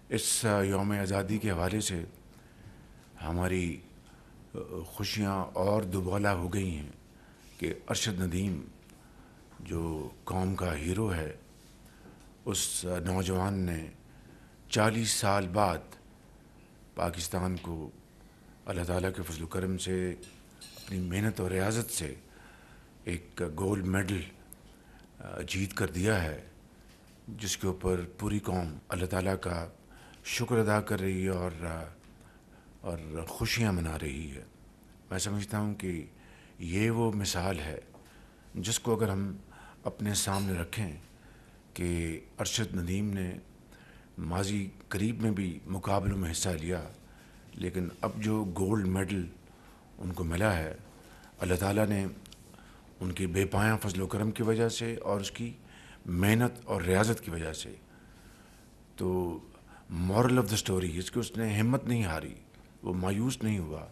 اس یوم آزادی کے حوالے سے ہماری خوشیاں اور دوبالا ہو گئی ہیں کہ ارشد ندیم جو قوم کا ہیرو ہے، اس نوجوان نے 40 سال بعد پاکستان کو اللہ تعالیٰ کے فضل و کرم سے اپنی محنت اور ریاضت سے ایک گولڈ میڈل جیت کر دیا ہے، جس کے اوپر پوری قوم اللہ تعالیٰ کا شکر ادا کر رہی ہے اور خوشیاں منا رہی ہے۔ میں سمجھتا ہوں کہ یہ وہ مثال ہے جس کو اگر ہم اپنے سامنے رکھیں کہ ارشد ندیم نے ماضی قریب میں بھی مقابلوں میں حصہ لیا، لیکن اب جو گولڈ میڈل ان کو ملا ہے، اللہ تعالیٰ نے ان کی بے پایاں فضل و کرم کی وجہ سے اور اس کی محنت اور ریاضت کی وجہ سے، تو مورل آف دا اسٹوری اس کی اس نے ہمت نہیں ہاری، وہ مایوس نہیں ہوا،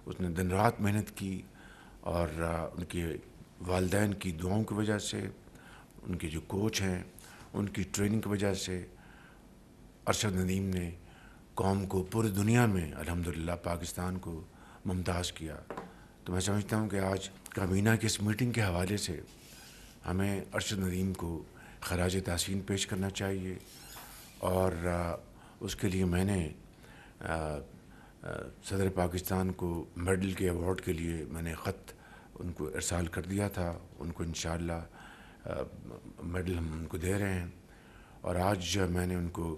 اس نے دن رات محنت کی اور ان کے والدین کی دعاؤں کی وجہ سے، ان کے جو کوچ ہیں ان کی ٹریننگ کی وجہ سے ارشد ندیم نے قوم کو پوری دنیا میں الحمدللہ پاکستان کو ممتاز کیا۔ تو میں سمجھتا ہوں کہ آج کابینہ کی اس میٹنگ کے حوالے سے ہمیں ارشد ندیم کو خراج تحسین پیش کرنا چاہیے، اور اس کے لیے میں نے صدر پاکستان کو میڈل کے ایوارڈ کے لیے میں نے خط ان کو ارسال کر دیا تھا۔ ان کو انشاءاللہ میڈل ہم ان کو دے رہے ہیں، اور آج میں نے ان کو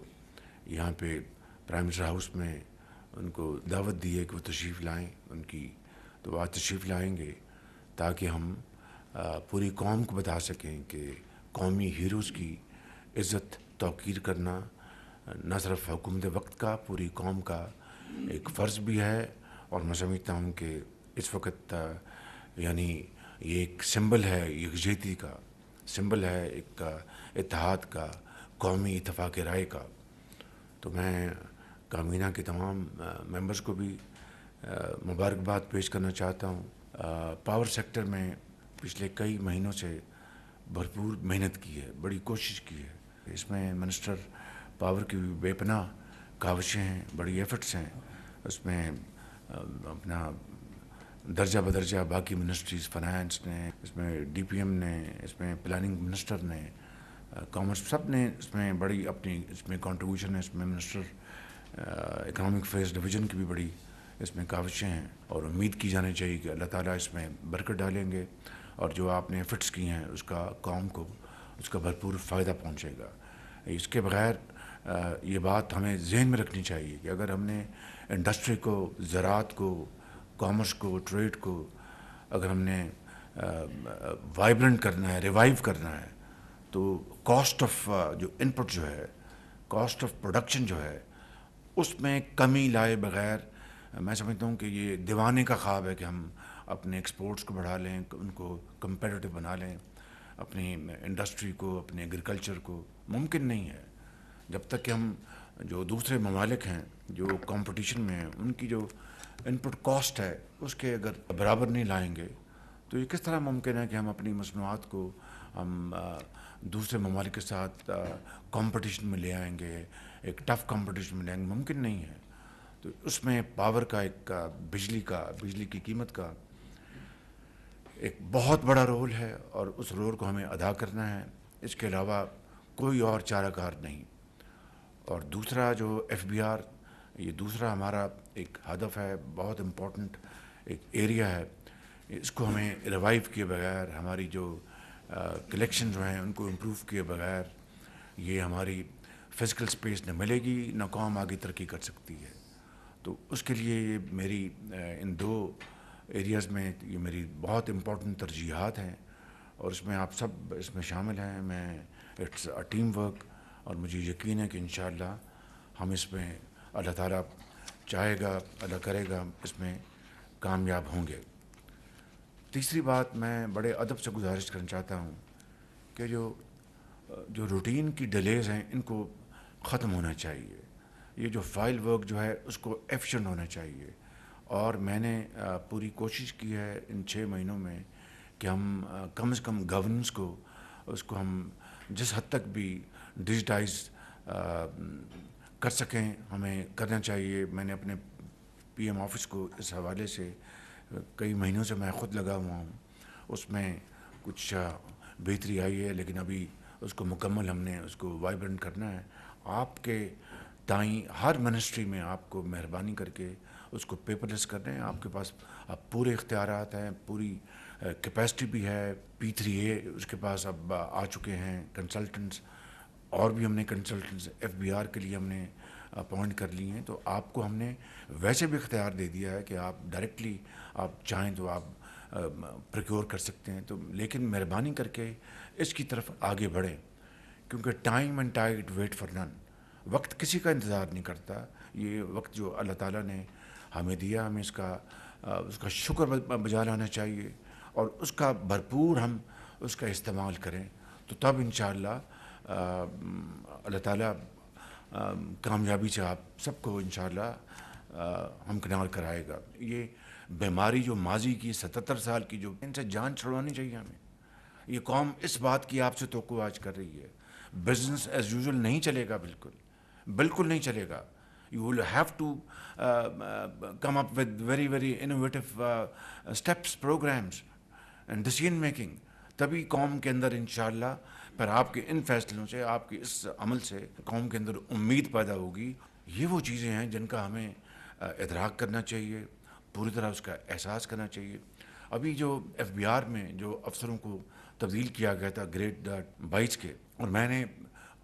یہاں پہ پرائم منسٹر ہاؤس میں ان کو دعوت دی ہے کہ وہ تشریف لائیں، ان کی تو آج تشریف لائیں گے تاکہ ہم پوری قوم کو بتا سکیں کہ قومی ہیروز کی عزت توقیر کرنا نہ صرف حکومت وقت کا، پوری قوم کا ایک فرض بھی ہے۔ اور میں سمجھتا ہوں کہ اس وقت یعنی یہ ایک سمبل ہے یکجہتی کا، سمبل ہے ایک اتحاد کا، قومی اتفاق رائے کا۔ تو میں کابینہ کے تمام ممبرز کو بھی مبارکباد پیش کرنا چاہتا ہوں۔ پاور سیکٹر میں پچھلے کئی مہینوں سے بھرپور محنت کی ہے، بڑی کوشش کی ہے۔ اس میں منسٹر پاور کی بھی بے پناہ کاوشیں ہیں، بڑی ایفرٹس ہیں۔ اس میں اپنا درجہ بدرجہ باقی منسٹریز، فائنانس نے، اس میں ڈی پی ایم نے، اس میں پلاننگ منسٹر نے، کامرس، سب نے اس میں بڑی اپنی اس میں کنٹریبیوشن ہے۔ اس میں منسٹر اکنامک افیئرز ڈویژن کی بھی بڑی اس میں کاوشیں ہیں، اور امید کی جانی چاہیے کہ اللہ تعالیٰ اس میں برکت ڈالیں گے، اور جو آپ نے ایفرٹس کی ہیں اس کا قوم کو اس کا بھرپور فائدہ پہنچے گا۔ اس کے بغیر یہ بات ہمیں ذہن میں رکھنی چاہیے کہ اگر ہم نے انڈسٹری کو، زراعت کو، کامرس کو، ٹریڈ کو اگر ہم نے وائبرنٹ کرنا ہے، ریوائیو کرنا ہے، تو کاسٹ آف جو ان پٹ جو ہے، کاسٹ آف پروڈکشن جو ہے، اس میں کمی لائے بغیر میں سمجھتا ہوں کہ یہ دیوانے کا خواب ہے کہ ہم اپنے ایکسپورٹس کو بڑھا لیں، ان کو کمپیٹیٹو بنا لیں، اپنی انڈسٹری کو، اپنے ایگریکلچر کو۔ ممکن نہیں ہے جب تک کہ ہم جو دوسرے ممالک ہیں جو کمپٹیشن میں ہیں، ان کی جو ان پٹ کاسٹ ہے اس کے اگر برابر نہیں لائیں گے تو یہ کس طرح ممکن ہے کہ ہم اپنی مصنوعات کو ہم دوسرے ممالک کے ساتھ کمپٹیشن میں لے آئیں گے، ایک ٹف کمپٹیشن میں لے آئیں گے؟ ممکن نہیں ہے۔ تو اس میں پاور کا ایک بجلی کی قیمت کا ایک بہت بڑا رول ہے، اور اس رول کو ہمیں ادا کرنا ہے، اس کے علاوہ کوئی اور چارہ کار نہیں۔ اور دوسرا جو ایف بی آر، یہ دوسرا ہمارا ایک ہدف ہے، بہت امپورٹنٹ ایک ایریا ہے۔ اس کو ہمیں ریوائیو کیے بغیر، ہماری جو کلیکشن جو ہیں ان کو امپروو کیے بغیر، یہ ہماری فزیکل سپیس نہ ملے گی، نہ قوم آگے ترقی کر سکتی ہے۔ تو اس کے لیے یہ میری ان دو ایریاز میں یہ میری بہت امپورٹنٹ ترجیحات ہیں، اور اس میں آپ سب اس میں شامل ہیں۔ میں اٹس اے ٹیم ورک، اور مجھے یقین ہے کہ انشاءاللہ ہم اس میں اللہ تعالیٰ چاہے گا، اللہ کرے گا، اس میں کامیاب ہوں گے۔ تیسری بات میں بڑے ادب سے گزارش کرنا چاہتا ہوں کہ جو روٹین کی ڈیلیز ہیں ان کو ختم ہونا چاہیے۔ یہ جو فائل ورک جو ہے اس کو ایفیشینٹ ہونا چاہیے، اور میں نے پوری کوشش کی ہے ان 6 مہینوں میں کہ ہم کم سے کم گورننس کو، اس کو ہم جس حد تک بھی ڈیجیٹائز کر سکیں ہمیں کرنا چاہیے. میں نے اپنے پی ایم آفس کو اس حوالے سے کئی مہینوں سے میں خود لگا ہوا ہوں. اس میں کچھ بہتری آئی ہے، لیکن ابھی اس کو مکمل ہم نے اس کو وائبرنٹ کرنا ہے. آپ کے تائیں ہر منسٹری میں آپ کو مہربانی کر کے اس کو پیپر لیس کر رہے ہیں. آپ کے پاس اب پورے اختیارات ہیں، پوری کیپیسٹی بھی ہے. P3A اس کے پاس اب آ چکے ہیں کنسلٹنٹس، اور بھی ہم نے کنسلٹنٹس FBR کے لیے ہم نے اپوائنٹ کر لی ہیں. تو آپ کو ہم نے ویسے بھی اختیار دے دیا ہے کہ آپ ڈائریکٹلی آپ چاہیں تو آپ پروکیور کر سکتے ہیں. تو لیکن مہربانی کر کے اس کی طرف آگے بڑھیں، کیونکہ time and tide wait for none. وقت کسی کا انتظار نہیں کرتا. یہ وقت جو اللہ تعالیٰ نے ہمیں دیا، ہمیں اس کا شکر بجا لانا چاہیے، اور اس کا بھرپور ہم اس کا استعمال کریں. تو تب انشاءاللہ اللہ تعالیٰ کامیابی سے آپ سب کو انشاءاللہ ہمکنار کرائے گا. یہ بیماری جو ماضی کی 77 سال کی، جو ان سے جان چھڑوانی چاہیے ہمیں. یہ قوم اس بات کی آپ سے توقع آج کر رہی ہے. بزنس ایز یوزول نہیں چلے گا، بالکل نہیں چلے گا. You will have to come up with very very innovative steps, programmes and decision making. تبھی قوم کے اندر انشاءاللہ پر آپ کے ان فیصلوں سے، آپ کے اس عمل سے قوم کے اندر امید پیدا ہوگی. یہ وہ چیزیں ہیں جن کا ہمیں ادراک کرنا چاہیے، پوری طرح اس کا احساس کرنا چاہیے. ابھی جو FBR میں جو افسروں کو تبدیل کیا گیا تھا گریڈ 22 کے، اور میں نے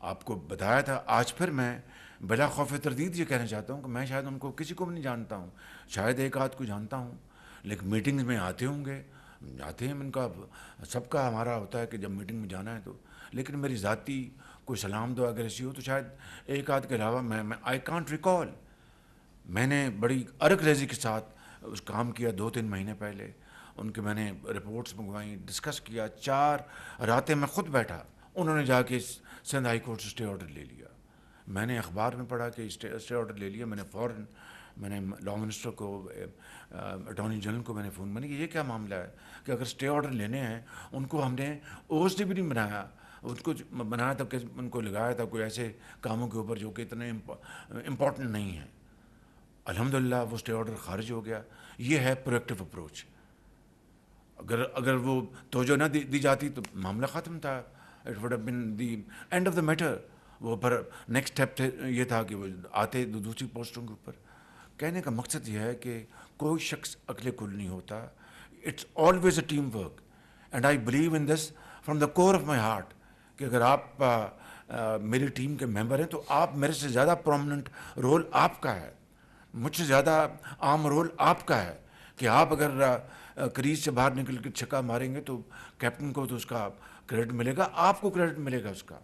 آپ کو بتایا تھا، آج پھر میں بلا خوف تردید یہ کہنا چاہتا ہوں کہ میں شاید ان کو کسی کو بھی نہیں جانتا ہوں، شاید ایک آدھ کو جانتا ہوں، لیکن میٹنگز میں آتے ہوں گے، آتے ہیں. ان کا سب کا ہمارا ہوتا ہے کہ جب میٹنگ میں جانا ہے تو، لیکن میری ذاتی کوئی سلام دعا اگر ایسی ہو تو شاید ایک آدھ کے علاوہ میں آئی کانٹ ریکال. میں نے بڑی ارق ریزی کے ساتھ اس کام کیا 2-3 مہینے پہلے. ان کے میں نے رپورٹس منگوائیں، ڈسکس کیا. 4 راتیں میں خود بیٹھا. انہوں نے جا کے سندھ ہائی کورٹ سے اسٹے آرڈر لے لیا. میں نے اخبار میں پڑھا کہ اسٹے آرڈر لے لیا. میں نے فوراً لا منسٹر کو، اٹارنی جنرل کو میں نے فون، میں نے یہ کیا معاملہ ہے کہ اگر اسٹے آرڈر لینے ہیں، ان کو ہم نے OSD بھی نہیں بنایا. ان کو بنایا تھا کہ ان کو لگایا تھا کوئی ایسے کاموں کے اوپر جو کہ اتنے امپورٹنٹ نہیں ہیں. الحمدللہ وہ اسٹے آرڈر خارج ہو گیا. یہ ہے پرویکٹیو اپروچ. اگر وہ توجہ نہ دی جاتی تو معاملہ ختم تھا. It would have been the end of the matter. وہ پر نیکسٹ اسٹیپ یہ تھا کہ وہ آتے دوسری پوسٹوں کے اوپر. کہنے کا مقصد یہ ہے کہ کوئی شخص عقل کل نہیں ہوتا. It's always a team work, and I believe in this from the core of my heart, کہ اگر آپ میری ٹیم کے ممبر ہیں تو آپ میرے سے زیادہ پرومیننٹ رول آپ کا ہے، مجھ سے زیادہ عام رول آپ کا ہے. کہ آپ اگر کریز سے باہر نکل کے چھکا ماریں گے تو کیپٹن کو تو اس کا کریڈٹ ملے گا، آپ کو کریڈٹ ملے گا اس کا.